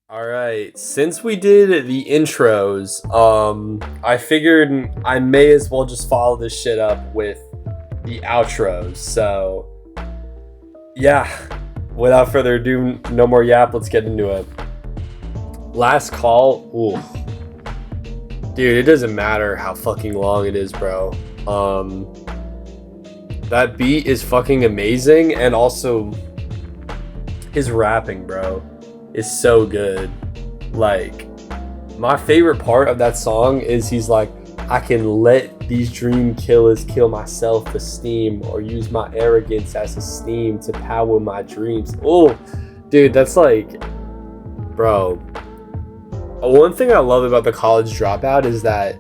All right, since we did the intros, I figured I may as well just follow this shit up with the outros. So, yeah, without further ado, no more yap, let's get into it. Last call, ooh. Dude, it doesn't matter how fucking long it is, bro. That beat is fucking amazing, and also his rapping, bro, is so good. Like, my favorite part of that song is he's like, I can let these dream killers kill my self-esteem or use my arrogance as a steam to power my dreams. Oh, dude, that's like, bro. One thing I love about the College Dropout is that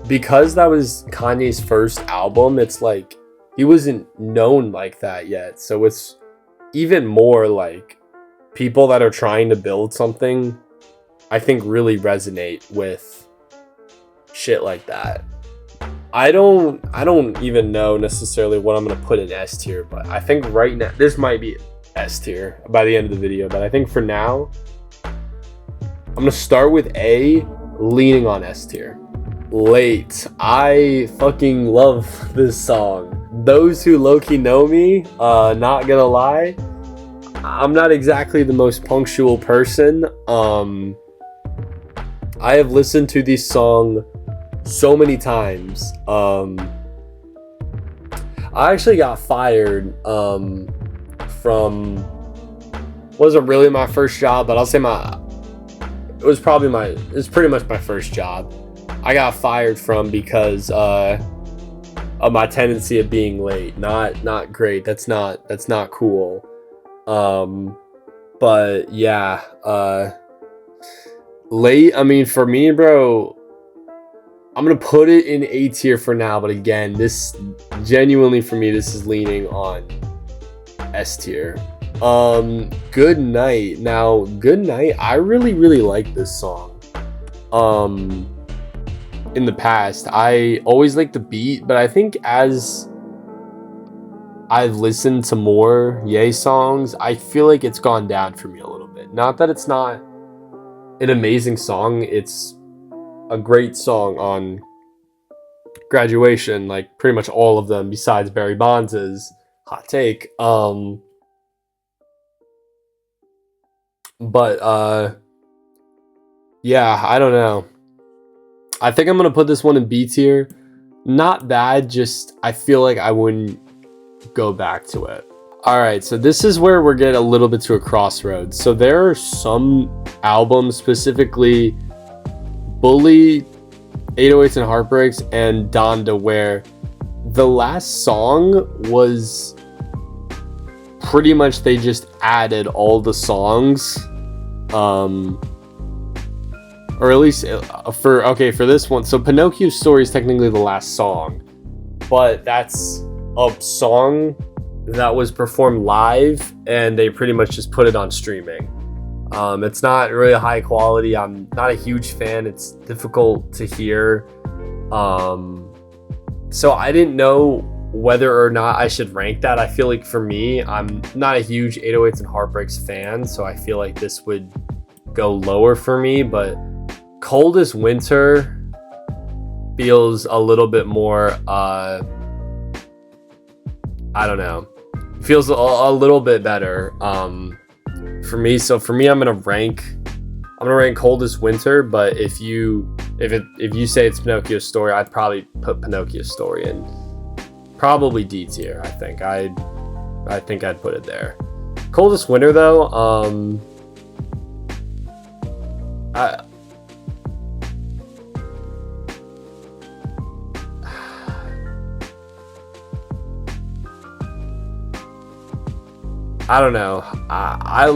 because that was Kanye's first album, it's like he wasn't known like that yet. So it's even more like people that are trying to build something, I think, really resonate with shit like that. I don't even know necessarily what I'm gonna put in S tier, but I think right now this might be S tier by the end of the video. But I think for now, I'm gonna start with A, leaning on S tier. Late. I fucking love this song. Those who low-key know me, not gonna lie, I'm not exactly the most punctual person. I have listened to this song so many times. I actually got fired from, wasn't really my first job, but I'll say it was pretty much my first job. I got fired from because of my tendency of being late. Not great. That's not cool. But yeah, late, I mean, for me, bro, I'm gonna put it in A tier for now, but again, this genuinely for me, this is leaning on S tier. Good Night. Now, Good Night, I really like this song. In the past, I always liked the beat, but I think as I've listened to more Ye songs, I feel like it's gone down for me a little bit. Not that it's not an amazing song, it's a great song on Graduation, like pretty much all of them besides Barry Bonds's Hot Take. But yeah, I don't know. I think I'm gonna put this one in B tier. Not bad, just I feel like I wouldn't go back to it. All right, so this is where we're getting a little bit to a crossroads. So there are some albums, specifically Bully, 808s and Heartbreaks, and Donda, where the last song was pretty much they just added all the songs, or at least for this one. So Pinocchio's Story is technically the last song, but that's a song that was performed live and they pretty much just put it on streaming. It's not really high quality. I'm not a huge fan. It's difficult to hear. So I didn't know whether or not I should rank that. I feel like for me, I'm not a huge 808s and Heartbreaks fan, so I feel like this would go lower for me, but Coldest Winter feels a little bit more, I don't know, feels a little bit better for me. So for me, I'm gonna rank Coldest Winter, but if you say it's Pinocchio's Story, I'd probably put Pinocchio's Story in probably D tier. I think I'd put it there. Coldest Winter though, I don't know. I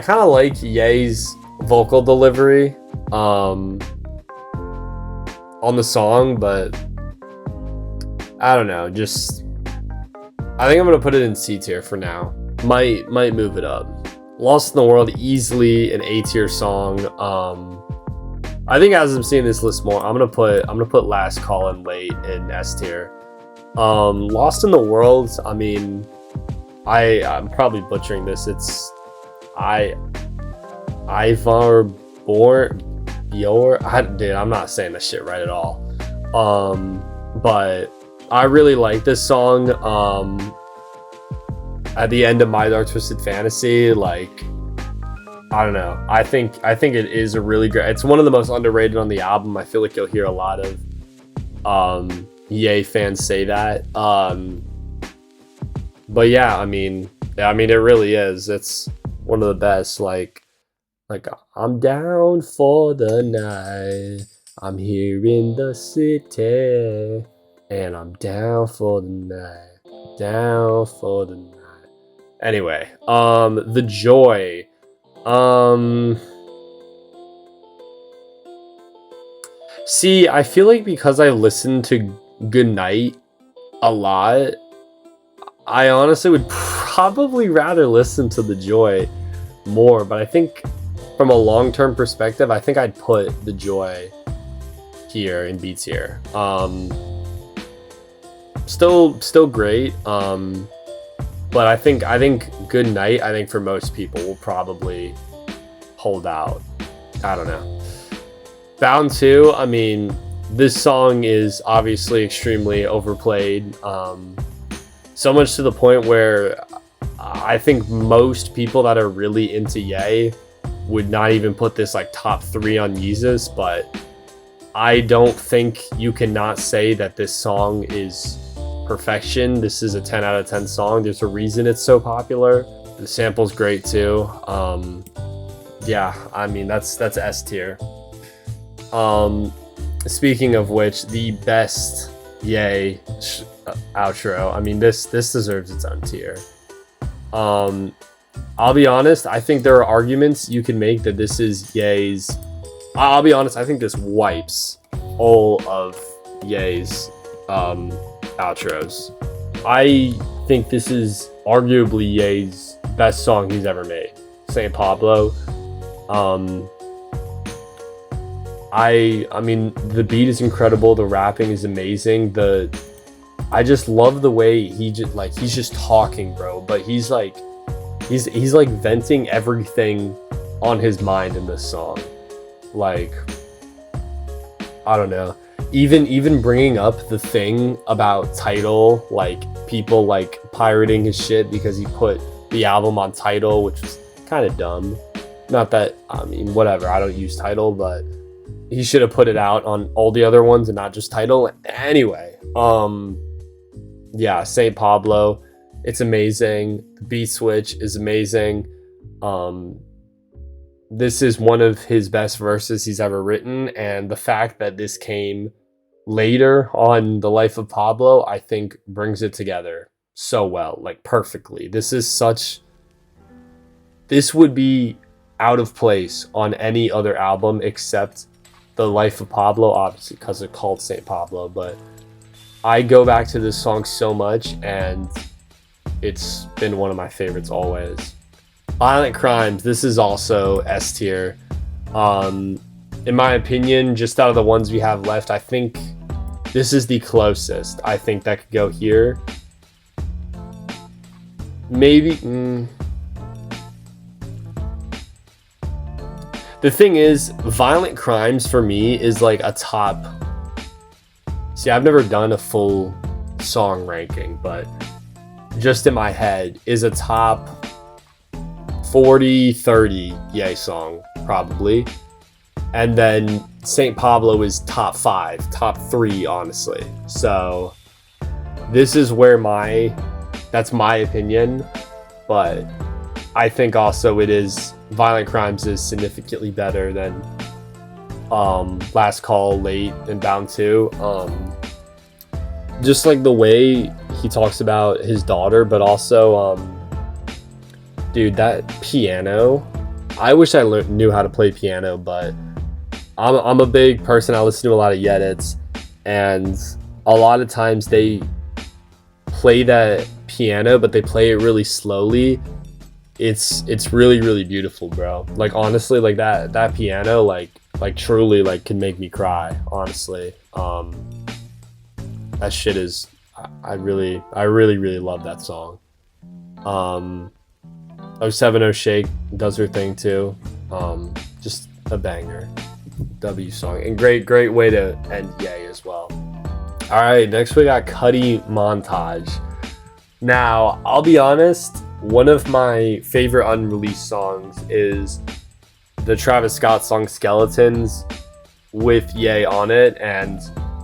kind of like Ye's vocal delivery on the song, but I don't know. Just I think I'm gonna put it in C tier for now. Might move it up. Lost in the World, easily an A tier song. I think as I'm seeing this list more, I'm gonna put Last Call and Late in S tier. Lost in the World, I mean, I'm probably butchering this. Ivar dude, I'm not saying this shit right at all. But I really like this song. At the end of My Dark Twisted Fantasy, like, I don't know. I think it is a really great. It's one of the most underrated on the album. I feel like you'll hear a lot of Ye fans say that. But yeah, I mean, it really is. It's one of the best. Like I'm down for the night. I'm here in the city, and I'm down for the night. Down for the night. Anyway, The Joy. See, I feel like because I listened to Goodnight a lot, I honestly would probably rather listen to The Joy more, but I think from a long-term perspective, I think I'd put The Joy here in B tier. Still great. But I think Good Night, I think for most people will probably hold out. I don't know. Bound 2, I mean, this song is obviously extremely overplayed. So much to the point where I think most people that are really into Ye would not even put this like top 3 on Yeezus, but I don't think you cannot say that this song is perfection. This is a 10 out of 10 song. There's a reason it's so popular. The sample's great too. Yeah, I mean, that's S tier. Speaking of which, the best Ye outro. I mean, this deserves its own tier. I'll be honest, I think there are arguments you can make that this is Ye's. I'll be honest, I think this wipes all of Ye's outros. I think this is arguably Ye's best song he's ever made. St. Pablo. I mean, the beat is incredible, the rapping is amazing. I just love the way he's just talking, bro, but he's like venting everything on his mind in this song. Like, I don't know. Even bringing up the thing about Tidal, like people like pirating his shit because he put the album on Tidal, which was kind of dumb. Not that, I mean, whatever, I don't use Tidal, but he should have put it out on all the other ones and not just Tidal. Anyway, yeah, St. Pablo, it's amazing. The beat switch is amazing. This is one of his best verses he's ever written, and the fact that this came later on The Life of Pablo, I think brings it together so well, like perfectly. This would be out of place on any other album except The Life of Pablo, obviously because it's called St. Pablo, but I go back to this song so much, and it's been one of my favorites always. Violent Crimes, this is also S tier. In my opinion, just out of the ones we have left, I think this is the closest. I think that could go here. Maybe. The thing is, Violent Crimes for me is like a top. See, I've never done a full song ranking, but just in my head is a top 40, 30 Ye song, probably. And then St. Pablo is top 5, top 3, honestly. So this is where that's my opinion, but I think also Violent Crimes is significantly better than Last Call, Late, and Bound 2. Just like the way he talks about his daughter, but also, dude, that piano. I wish I knew how to play piano, but I'm a big person. I listen to a lot of Yedits, and a lot of times they play that piano, but they play it really slowly. It's really, really beautiful, bro. Like, honestly, like that piano, like truly, like, can make me cry, honestly. That shit is, I really, really love that song. 070 Shake does her thing too. Just a banger. W song. And great way to end Yay as well. Alright, next we got Cudi Montage. Now, I'll be honest, one of my favorite unreleased songs is the Travis Scott song Skeletons with Ye on it, and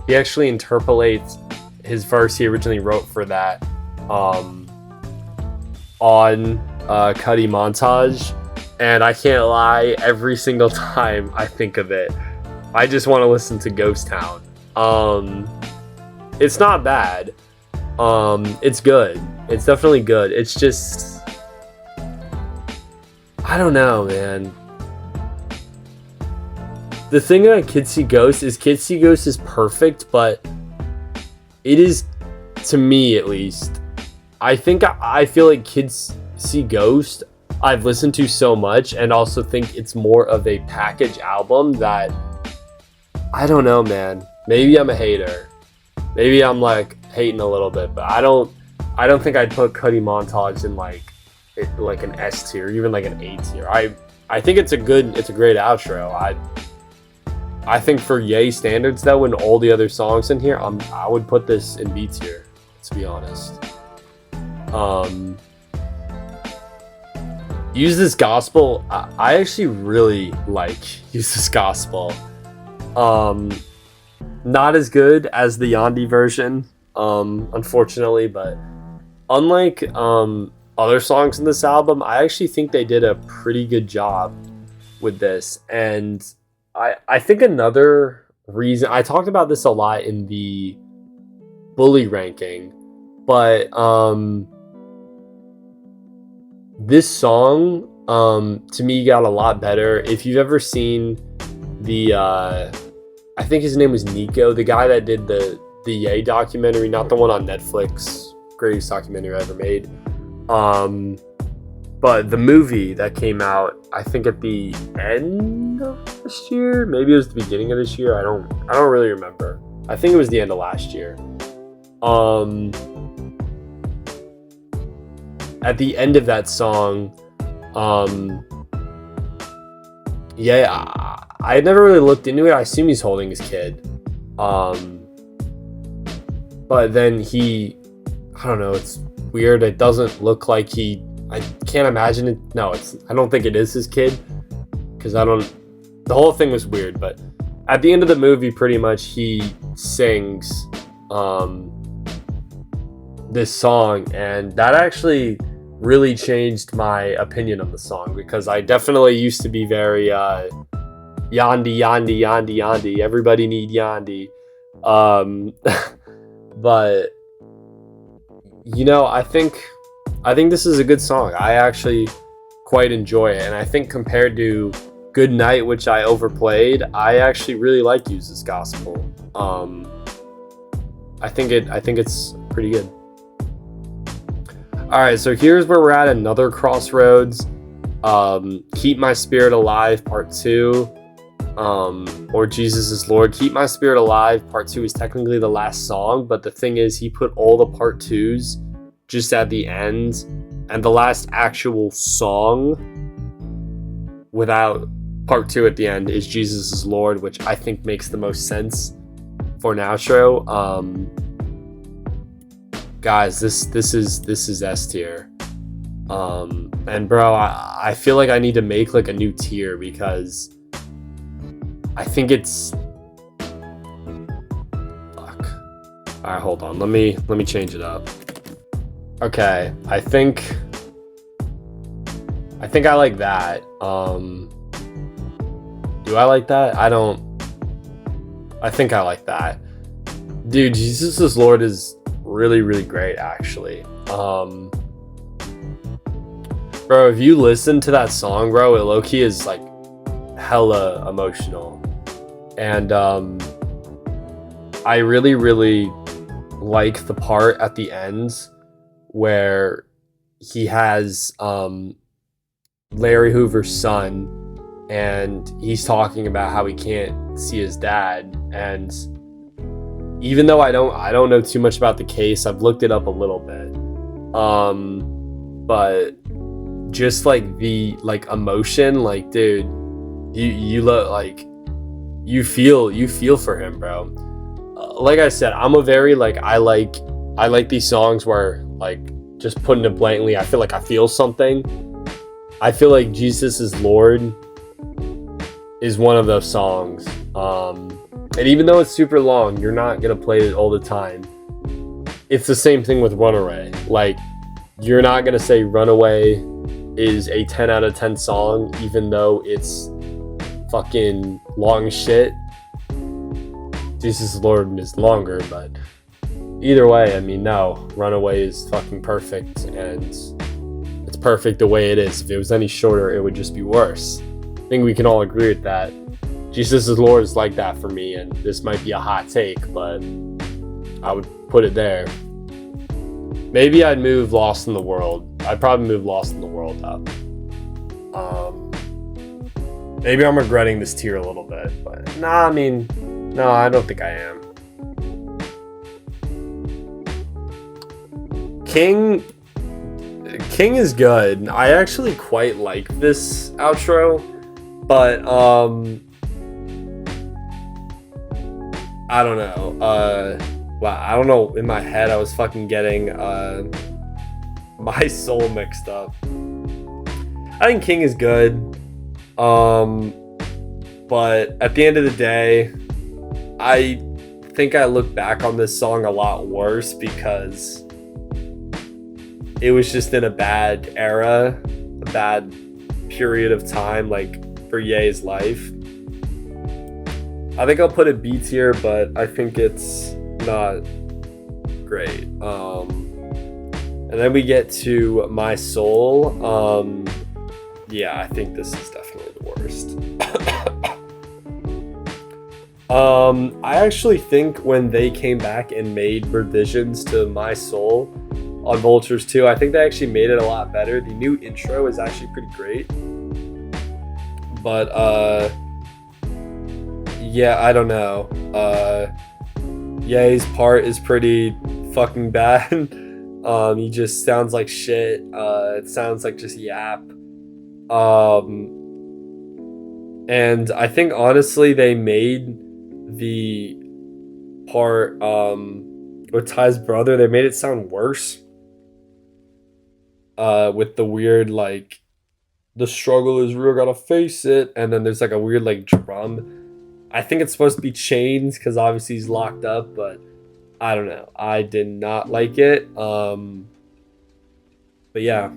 he actually interpolates his verse he originally wrote for that on Cudi Montage, and I can't lie, every single time I think of it, I just want to listen to Ghost Town. It's not bad. It's good. It's definitely good. It's just, I don't know, man. The thing about Kids See Ghosts is perfect, but it is, to me at least, I feel like Kids See Ghost I've listened to so much, and also think it's more of a package album that, I don't know, man. Maybe I'm a hater. Maybe I'm like hating a little bit, but I don't think I'd put Cudi Montage in like an S tier, even like an A tier. I think it's a great outro. I think for Ye standards though, and all the other songs in here, I would put this in B tier, to be honest. Use This Gospel. I actually really like Use This Gospel. Not as good as the Yandhi version, unfortunately, but unlike other songs in this album, I actually think they did a pretty good job with this. And I think another reason, I talked about this a lot in the Bully ranking, but this song to me got a lot better. If you've ever seen the I think his name was Nico, the guy that did the Ye documentary, not the one on Netflix, greatest documentary I ever made, but the movie that came out, I think at the end of this year, maybe it was the beginning of this year, I don't really remember. I think it was the end of last year. At the end of that song, I had never really looked into it. I assume he's holding his kid. But then I don't know, it's weird. It doesn't look like I can't imagine it. No, I don't think it is his kid. Because the whole thing was weird. But at the end of the movie, pretty much, he sings this song. And that actually really changed my opinion of the song. Because I definitely used to be very Yandhi, everybody need Yandhi. But I think this is a good song. I actually quite enjoy it, and I think compared to Good Night, which I overplayed, I actually really like Use This Gospel. I think it's pretty good. Alright, so here's where we're at, another crossroads. Keep My Spirit Alive Part 2, or Jesus is Lord. Keep My Spirit Alive Part 2 is technically the last song, but the thing is, he put all the Part 2s just at the end, and the last actual song without Part 2 at the end is Jesus is Lord, which I think makes the most sense for an outro. Guys, this is S tier. And bro, I feel like I need to make like a new tier, because I think it's, fuck. Alright, hold on. Let me change it up. Okay, I think I like that. Do I like that? I think I like that. Dude, Jesus is Lord is really, really great, actually. Bro, if you listen to that song, bro, it low-key is like hella emotional. And I really, really like the part at the end where he has Larry Hoover's son, and he's talking about how he can't see his dad. And even though I don't know too much about the case, I've looked it up a little bit. But just like the like emotion, like dude, you look like you feel for him, bro. Like I said, I'm a very like I like these songs where like just putting it blatantly, I feel like I feel something. I feel like Jesus is Lord is one of those songs. And even though it's super long, you're not gonna play it all the time. It's the same thing with Runaway. Like, you're not gonna say Runaway is a 10 out of 10 song, even though it's fucking long shit. Jesus Lord is longer, but either way, I mean, no, Runaway is fucking perfect, and it's perfect the way it is. If it was any shorter, it would just be worse. I think we can all agree with that. Jesus is Lord is like that for me, and this might be a hot take, but I would put it there. Maybe I'd move Lost in the World. I'd probably move Lost in the World up. Maybe I'm regretting this tier a little bit, but nah, I mean, no, I don't think I am. King is good. I actually quite like this outro, but I don't know. Wow, I don't know. In my head, I was fucking getting My Soul mixed up. I think King is good. But at the end of the day, I think I look back on this song a lot worse because it was just in a bad era, a bad period of time, like for Ye's life. I think I'll put it B tier, but I think it's not great. And then we get to My Soul. Yeah, I think this is definitely the worst. I actually think when they came back and made revisions to My Soul on Vultures 2, I think they actually made it a lot better. The new intro is actually pretty great. But, yeah, I don't know. Ye's part is pretty fucking bad. He just sounds like shit. It sounds like just yap. And I think honestly they made the part with Ty's brother, they made it sound worse. With the weird like the struggle is real, gotta face it, and then there's like a weird like drum. I think it's supposed to be chains because obviously he's locked up, but I don't know. I did not like it. But yeah.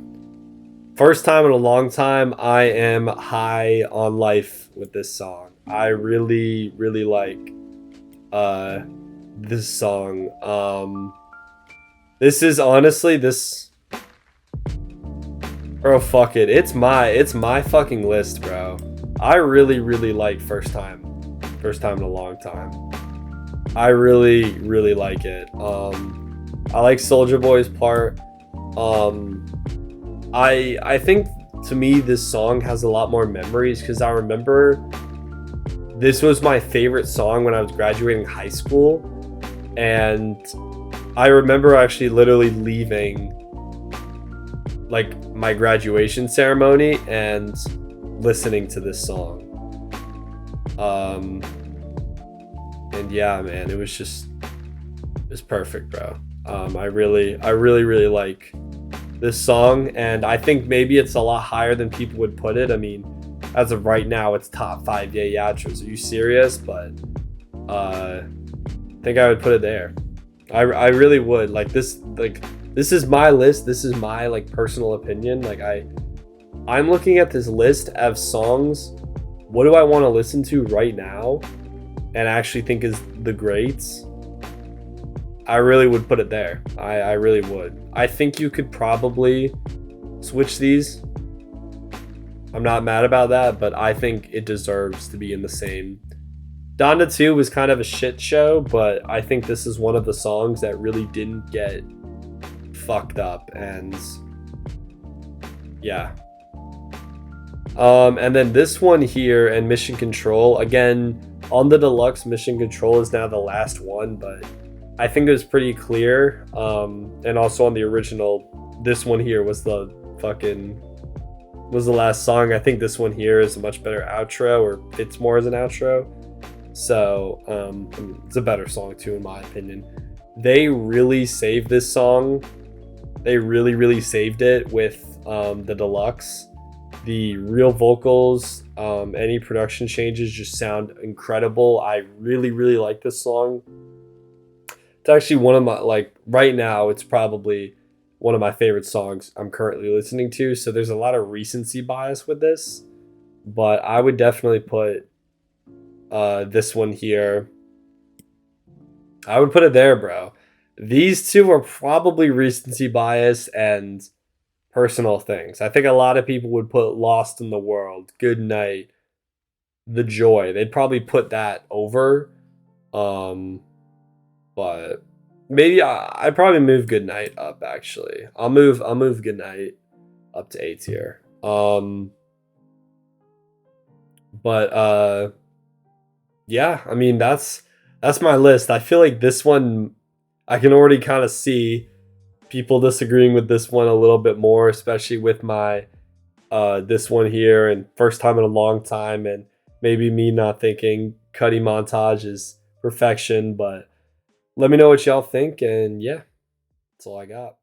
First time in a long time, I am high on life with this song. I really, really like this song. This is honestly this. Bro, fuck it. It's my fucking list, bro. I really, really like First time in a long time. I really, really like it. I like Soulja Boy's part. I think to me this song has a lot more memories because I remember this was my favorite song when I was graduating high school, and I remember actually literally leaving like my graduation ceremony and listening to this song. And yeah, man, it was perfect, bro. I really like this song, and I think maybe it's a lot higher than people would put it. I mean, as of right now, it's top 5 Ye outros. Are you serious? But I think I would put it there. I really would. Like this is my list. This is my like personal opinion. Like I'm looking at this list of songs. What do I want to listen to right now and actually think is the greats? I really would put it there. I really would. I think you could probably switch these. I'm not mad about that, but I think it deserves to be in the same. Donda 2 was kind of a shit show, but I think this is one of the songs that really didn't get fucked up, and yeah. And then this one here and Mission Control, again, on the deluxe, Mission Control is now the last one, but I think it was pretty clear. And also on the original, this one here was the fucking was the last song. I think this one here is a much better outro, or fits more as an outro. So it's a better song too, in my opinion. They really saved this song. They really, really saved it with the deluxe. The real vocals, any production changes just sound incredible. I really, really like this song. It's actually one of my, like, right now, it's probably one of my favorite songs I'm currently listening to. So there's a lot of recency bias with this, but I would definitely put this one here. I would put it there, bro. These two are probably recency bias and personal things. I think a lot of people would put Lost in the World, Good Night, The Joy. They'd probably put that over. Um, but maybe I'd probably move Good Night up, actually. I'll move Good Night up to A tier. But yeah, I mean that's my list. I feel like this one I can already kind of see people disagreeing with this one a little bit more, especially with my this one here and first time in a long time, and maybe me not thinking Cuddy Montage is perfection. But let me know what y'all think, and yeah, that's all I got.